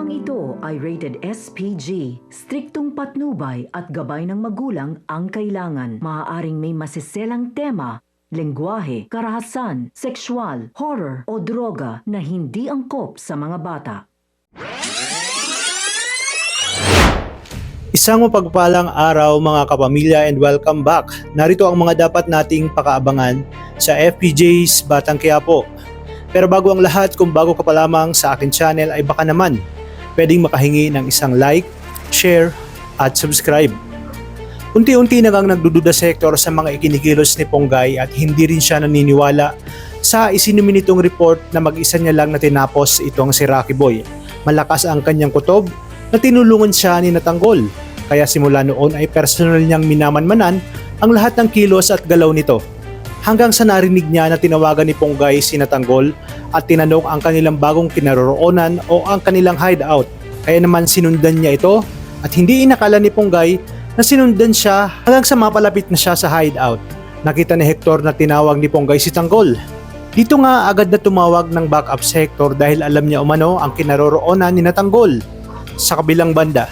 Programang ito ay rated SPG. Striktong patnubay at gabay ng magulang ang kailangan. Maaaring may masiselang tema, lengguwahe, karahasan, sexual, horror o droga na hindi angkop sa mga bata. Isang mapagpalang araw mga kapamilya and welcome back. Narito ang mga dapat nating pakaabangan sa FPJ's Batang Quiapo. Pero bago ang lahat, kung bago ka pa lamang sa akin channel ay baka naman pwedeng makahingi ng isang like, share at subscribe. Unti-unti na ngang nagdududa sa Hector sa mga ikinikilos ni Ponggay at hindi rin siya naniniwala sa isinumi nitong report na mag-isa niya lang na tinapos itong si Rocky Boy. Malakas ang kanyang kutob na tinulungan siya ni Natanggol. Kaya simula noon ay personal niyang minamanmanan ang lahat ng kilos at galaw nito. Hanggang sa narinig niya na tinawagan ni Ponggay si Natanggol at tinanong ang kanilang bagong kinaroroonan o ang kanilang hideout. Kaya naman sinundan niya ito at hindi inakala ni Ponggay na sinundan siya hanggang sa mapalapit na siya sa hideout. Nakita ni Hector na tinawag ni Ponggay si Tanggol. Dito nga agad na tumawag ng backup si Hector dahil alam niya umano ang kinaroroonan ni Natanggol. Sa kabilang banda,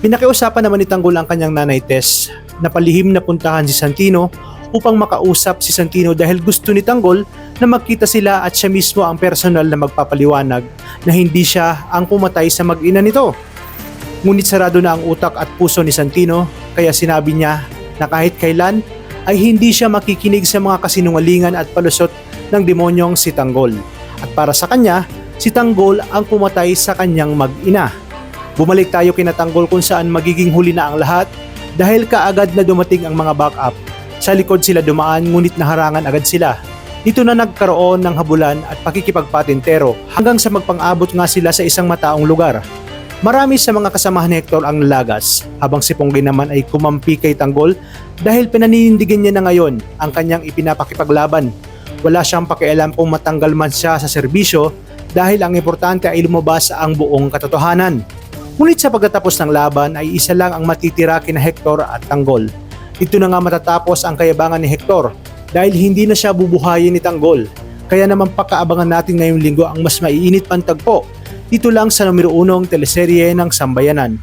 pinakiusapan naman ni Tanggol ang kanyang nanay Tess na palihim na puntahan si Santino upang makausap si Santino dahil gusto ni Tanggol na magkita sila at siya mismo ang personal na magpapaliwanag na hindi siya ang pumatay sa mag-ina nito. Ngunit sarado na ang utak at puso ni Santino kaya sinabi niya na kahit kailan ay hindi siya makikinig sa mga kasinungalingan at palusot ng demonyong si Tanggol. At para sa kanya, si Tanggol ang pumatay sa kanyang mag-ina. Bumalik tayo kina Tanggol kung saan magiging huli na ang lahat dahil kaagad na dumating ang mga backup. Sa likod sila dumaan ngunit naharangan agad sila. Dito na nagkaroon ng habulan at pakikipagpatintero hanggang sa magpang-abot nga sila sa isang mataong lugar. Marami sa mga kasamahan ni Hector ang nalagas habang si Ponggay naman ay kumampi kay Tanggol dahil pinaninindigan niya na ngayon ang kanyang ipinapakipaglaban. Wala siyang pakialam kung matanggal man siya sa serbisyo dahil ang importante ay lumabas ang buong katotohanan. Ngunit sa pagtatapos ng laban ay isa lang ang matitira kina Hector at Tanggol. Dito na nga matatapos ang kayabangan ni Hector dahil hindi na siya bubuhayin ni Tanggol. Kaya naman pakaabangan natin ngayong linggo ang mas maiinit pang tagpo dito lang sa numero 1 teleserye ng Sambayanan,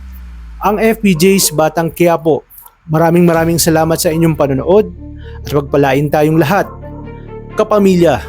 ang FPJ's Batang Quiapo. Maraming salamat sa inyong panonood at pagpalain tayong lahat, kapamilya.